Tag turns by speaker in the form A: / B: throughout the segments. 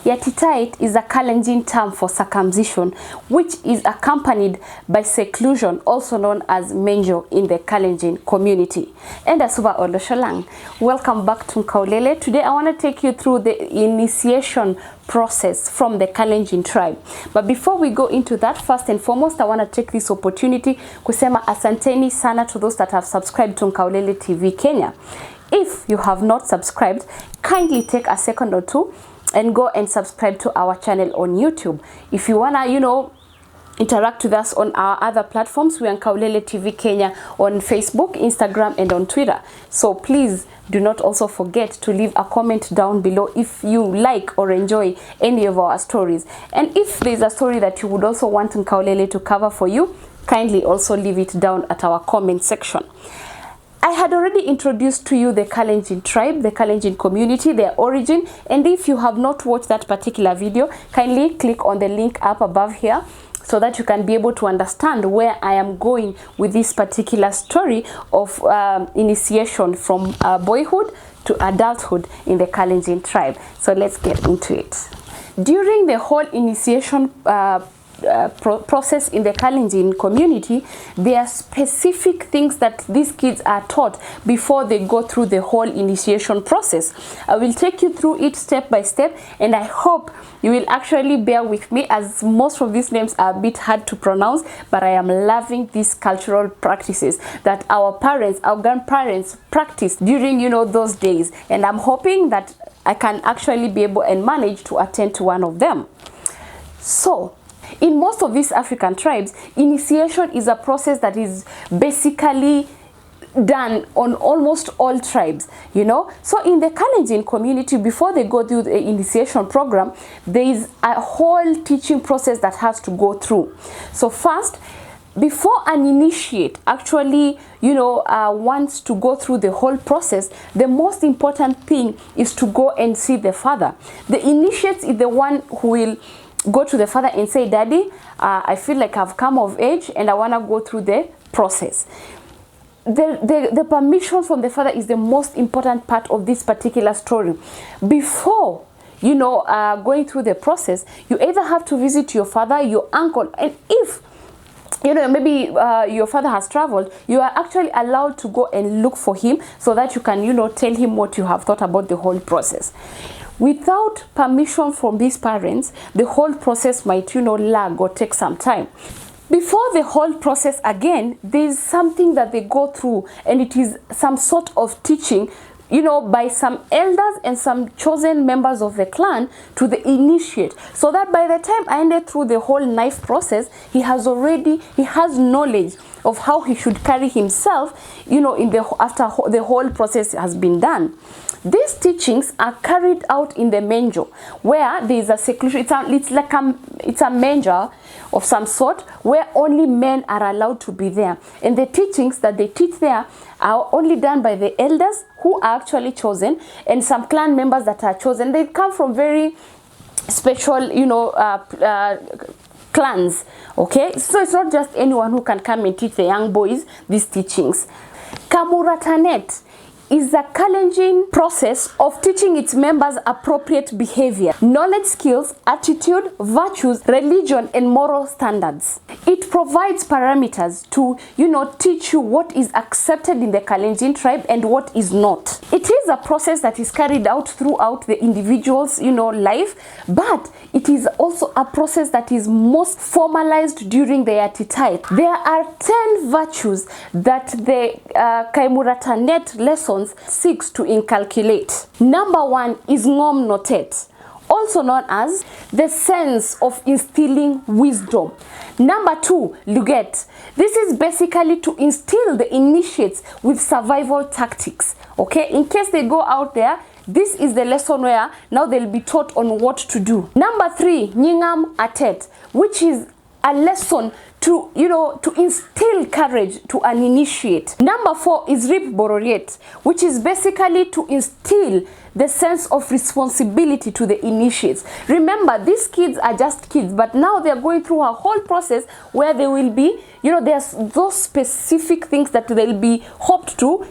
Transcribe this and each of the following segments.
A: YATITAET is a Kalenjin term for circumcision, which is accompanied by seclusion, also known as menjo in the Kalenjin community. And Asuba Olosholang, welcome back to Nkaulele. Today I want to take you through the initiation process from the Kalenjin tribe. But before we go into that, first and foremost, I want to take this opportunity kusema asanteni sana to those that have subscribed to NkauleleTV Kenya. If you have not subscribed, kindly take a second or two and go and subscribe to our channel on YouTube. If you wanna, interact with us on our other platforms, we are NkauleleTV Kenya on Facebook, Instagram, and on Twitter. So please do not also forget to leave a comment down below if you like or enjoy any of our stories. And if there's a story that you would also want Nkaulele to cover for you, kindly also leave it down at our comment section. I had already introduced to you the Kalenjin tribe, the Kalenjin community, their origin, and if you have not watched that particular video, kindly click on the link up above here so that you can be able to understand where I am going with this particular story of initiation from boyhood to adulthood in the Kalenjin tribe. So let's get into it. During the whole initiation process in the Kalenjin community, there are specific things that these kids are taught before they go through the whole initiation process. I will take you through it step by step, and I hope you will actually bear with me, as most of these names are a bit hard to pronounce, but I am loving these cultural practices that our parents, our grandparents practiced during those days, and I'm hoping that I can actually be able and manage to attend to one of them. So in most of these African tribes, initiation is a process that is basically done on almost all tribes, So in the Kalenjin community, before they go through the initiation program, there is a whole teaching process that has to go through. So first, before an initiate actually, wants to go through the whole process, the most important thing is to go and see the father. The initiate is the one who will go to the father and say, Daddy, I feel like I've come of age and I want to go through the process. The permission from the father is the most important part of this particular story. Before going through the process, you either have to visit your father, your uncle, and if maybe your father has traveled, you are actually allowed to go and look for him so that you can tell him what you have thought about the whole process. Without permission from these parents, the whole process might lag or take some time. Before the whole process, again, there is something that they go through, and it is some sort of teaching by some elders and some chosen members of the clan to the initiate, so that by the time I ended through the whole knife process, he has knowledge of how he should carry himself, after the whole process has been done. These teachings are carried out in the menjo, where there is a seclusion. It's a manger of some sort where only men are allowed to be there, and the teachings that they teach there are only done by the elders who are actually chosen, and some clan members that are chosen. They come from very special, clans. Okay, so it's not just anyone who can come and teach the young boys these teachings. Kamuratanet is a Kalenjin process of teaching its members appropriate behavior, knowledge, skills, attitude, virtues, religion, and moral standards. It provides parameters to, teach you what is accepted in the Kalenjin tribe and what is not. It is a process that is carried out throughout the individual's, life, but it is also a process that is most formalized during the YATITAET. There are 10 virtues that the Kaimuratanet lesson seeks to inculcate. Number 1 is ngom notet, also known as the sense of instilling wisdom. Number 2, luget. This is basically to instill the initiates with survival tactics. Okay, in case they go out there, this is the lesson where now they'll be taught on what to do. Number 3, nyingam atet, which is a lesson to to instill courage to an initiate. Number 4 is rip bororiet, which is basically to instill the sense of responsibility to the initiates. Remember, these kids are just kids, but now they're going through a whole process where they will be, there's those specific things that they'll be hoped to,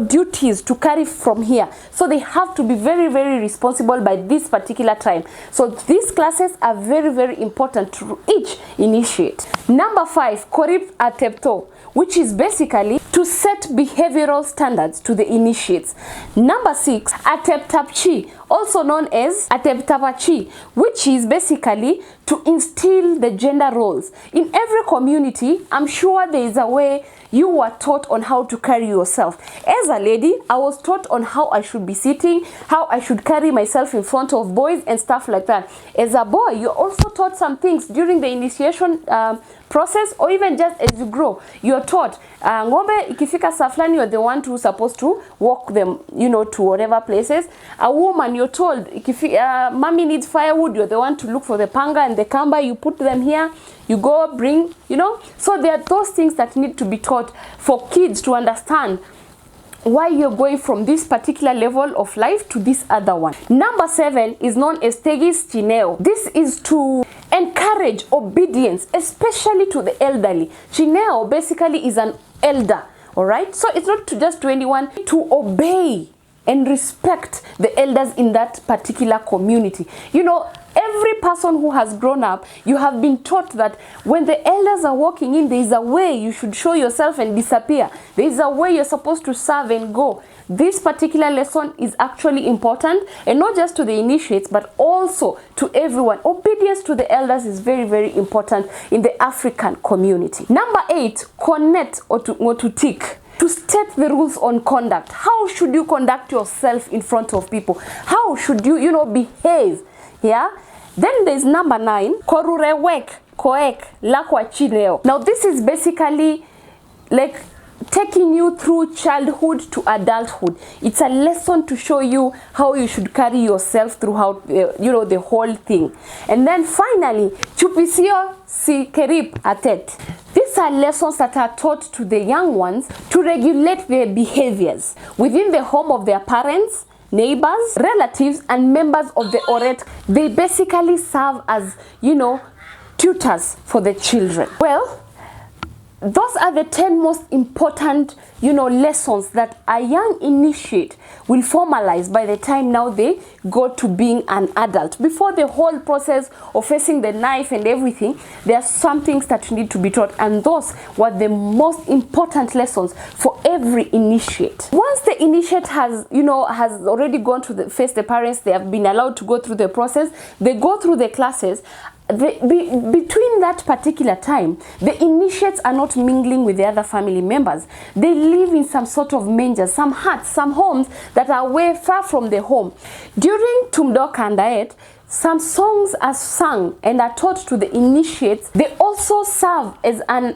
A: duties to carry from here. So they have to be very, very responsible by this particular time. So these classes are very, very important to each initiate. Number 5, korip atepto, which is basically to set behavioral standards to the initiates. Number 6, ateptapchi, also known as ateptapachi, which is basically to instill the gender roles. In every community, I'm sure there is a way you were taught on how to carry yourself. As a lady, I was taught on how I should be sitting, how I should carry myself in front of boys and stuff like that. As a boy, you're also taught some things during the initiation process, or even just as you grow. You're taught, ngombe ikifika saflani, you're the one who's supposed to walk them, to whatever places. A woman, you're told, mommy needs firewood, you're the one to look for the panga and the kamba, you put them here, you go bring, So there are those things that need to be taught for kids to understand why you're going from this particular level of life to this other one. Number 7 is known as tegis chineo. This is to encourage obedience, especially to the elderly. Chineo basically is an elder, all right? So it's not to just to anyone, to obey and respect the elders in that particular community. Every person who has grown up, you have been taught that when the elders are walking in, there is a way you should show yourself and disappear. There is a way you're supposed to serve and go. This particular lesson is actually important, and not just to the initiates, but also to everyone. Obedience to the elders is very, very important in the African community. Number 8, connect or to tick. To state the rules on conduct. How should you conduct yourself in front of people? How should you, behave? Yeah. Then there's number 9, korurewek koek lakwa chineo. Now this is basically like taking you through childhood to adulthood. It's a lesson to show you how you should carry yourself throughout the whole thing. And then finally, chupisio si kerip atet. These are lessons that are taught to the young ones to regulate their behaviors within the home of their parents, neighbors, relatives, and members of the oret. They basically serve as, tutors for the children. Well, those are the 10 most important, lessons that a young initiate will formalize by the time now they go to being an adult. Before the whole process of facing the knife and everything, there are some things that need to be taught, and those were the most important lessons for every initiate. Once the initiate has already gone to face the parents, they have been allowed to go through the process, they go through the classes. Between that particular time, the initiates are not mingling with the other family members. They live in some sort of mangers, some huts, some homes that are way far from the home. During Tumdo Kandaet, some songs are sung and are taught to the initiates. They also serve as an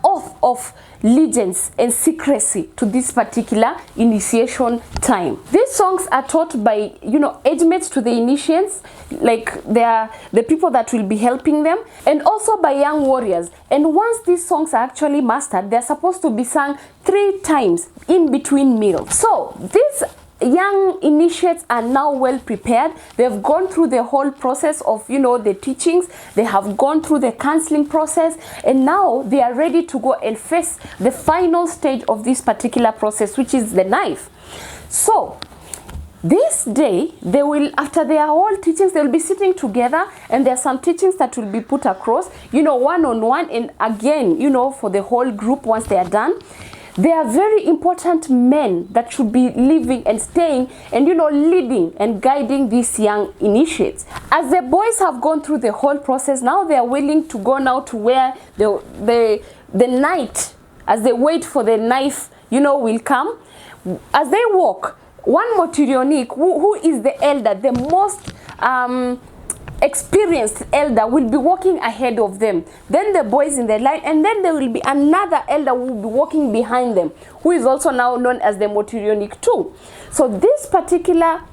A: oath of allegiance and secrecy to this particular initiation time. These songs are taught by age mates to the initiates, like they are the people that will be helping them, and also by young warriors. And once these songs are actually mastered, they're supposed to be sung 3 times in between meals. So these young initiates are now well prepared. They've gone through the whole process of the teachings. They have gone through the counseling process, and now they are ready to go and face the final stage of this particular process, which is the knife. So this day, they will, after their whole teachings, they will be sitting together, and there are some teachings that will be put across, one-on-one, and again, for the whole group once they are done. They are very important men that should be living and staying and leading and guiding these young initiates. As the boys have gone through the whole process, now they are willing to go now to where the night, as they wait for the knife, will come. As they walk, one motirionik, who is the elder, the most experienced elder, will be walking ahead of them. Then the boys in the line, and then there will be another elder who will be walking behind them, who is also now known as the motirionik too. So these particular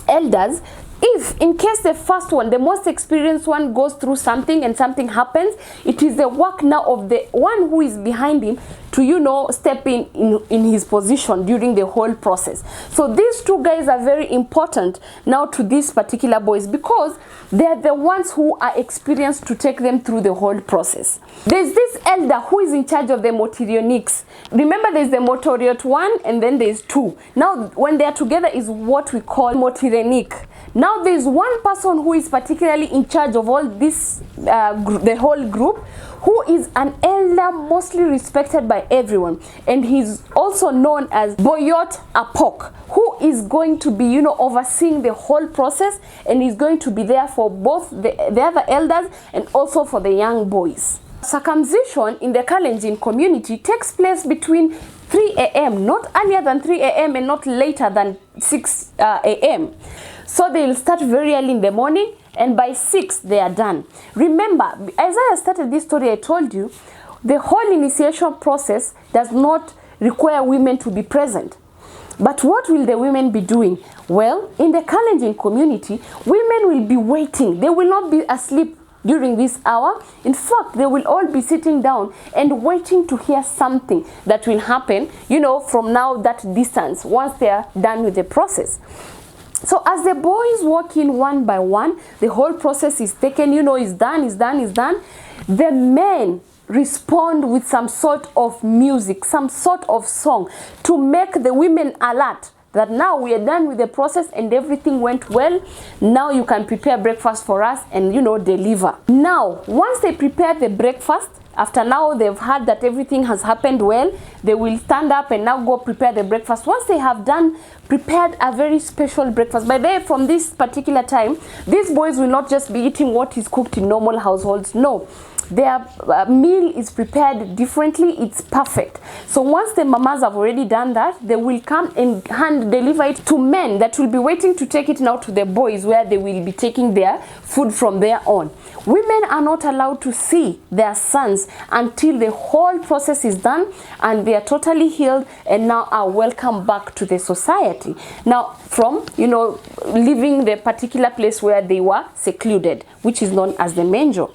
A: elders If in case the first one, the most experienced one, goes through something and something happens, it is the work now of the one who is behind him to step in his position during the whole process. So these two guys are very important now to these particular boys, because they are the ones who are experienced to take them through the whole process. There's this elder who is in charge of the motorionics. Remember, there's the motoriot 1 and then there's 2. Now when they are together is what we call motirenic. Now there's one person who is particularly in charge of all this, the whole group, who is an elder mostly respected by everyone, and he's also known as boyot apok, who is going to be overseeing the whole process, and he's going to be there for both the other elders and also for the young boys. Circumcision in the Kalenjin community takes place between 3 a.m., not earlier than 3 a.m. and not later than 6 a.m. So they'll start very early in the morning, and by 6 they are done. Remember, as I started this story, I told you the whole initiation process does not require women to be present. But what will the women be doing? Well, in the Kalenjin community, women will be waiting. They will not be asleep during this hour. In fact, they will all be sitting down and waiting to hear something that will happen, from now that distance, once they are done with the process. So as the boys walk in one by one, the whole process is taken, is done. The men respond with some sort of music, some sort of song, to make the women alert that now we are done with the process and everything went well. Now you can prepare breakfast for us and deliver. Now once they prepare the breakfast, after now they've heard that everything has happened well, they will stand up and now go prepare the breakfast. Once they have prepared a very special breakfast, by the way, from this particular time, these boys will not just be eating what is cooked in normal households. No, their meal is prepared differently. It's perfect. So once the mamas have already done that, they will come and hand deliver it to men that will be waiting to take it now to the boys, where they will be taking their food from there on. Women are not allowed to see their sons until the whole process is done and they are totally healed and now are welcome back to the society. Now from, leaving the particular place where they were secluded, which is known as the menjo.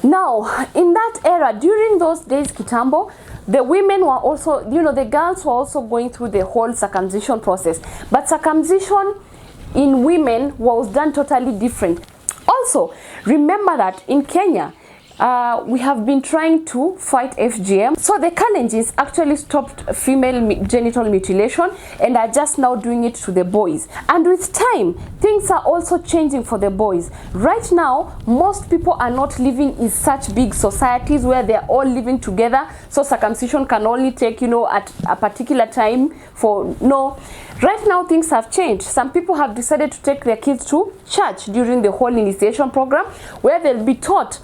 A: Now, in that era, during those days, Kitambo, the women were also, the girls were also going through the whole circumcision process. But circumcision in women was done totally different. Also, remember that in Kenya, we have been trying to fight FGM. So the Kalenjins actually stopped female genital mutilation and are just now doing it to the boys. And with time, things are also changing for the boys. Right now, most people are not living in such big societies where they are all living together. So circumcision can only take, at a particular time for no. Right now, things have changed. Some people have decided to take their kids to church during the whole initiation program, where they'll be taught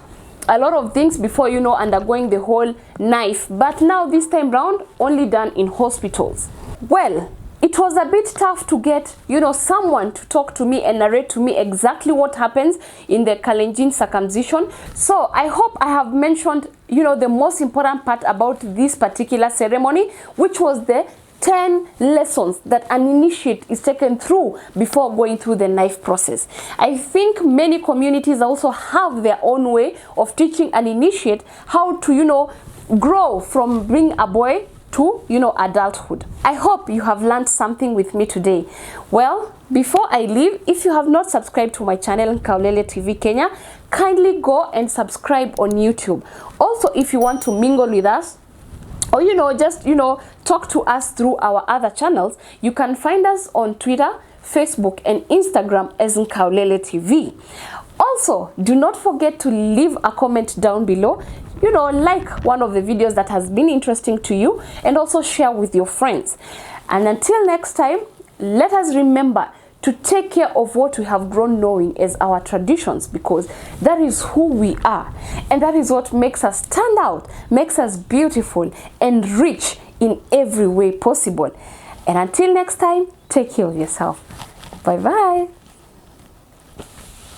A: a lot of things before undergoing the whole knife. But now this time round, only done in hospitals. Well, it was a bit tough to get someone to talk to me and narrate to me exactly what happens in the Kalenjin circumcision. So I hope I have mentioned the most important part about this particular ceremony, which was the 10 lessons that an initiate is taken through before going through the knife process. I think many communities also have their own way of teaching an initiate how to grow from being a boy to adulthood. I hope you have learned something with me today. Well, before I leave, if you have not subscribed to my channel NkauleleTV Kenya, kindly go and subscribe on YouTube. Also, if you want to mingle with us, or just talk to us through our other channels, you can find us on Twitter, Facebook and Instagram as NkauleleTV. Also, do not forget to leave a comment down below, like one of the videos that has been interesting to you, and also share with your friends. And until next time, let us remember to take care of what we have grown knowing as our traditions, because that is who we are, and that is what makes us stand out, makes us beautiful and rich in every way possible. And until next time, take care of yourself. Bye bye.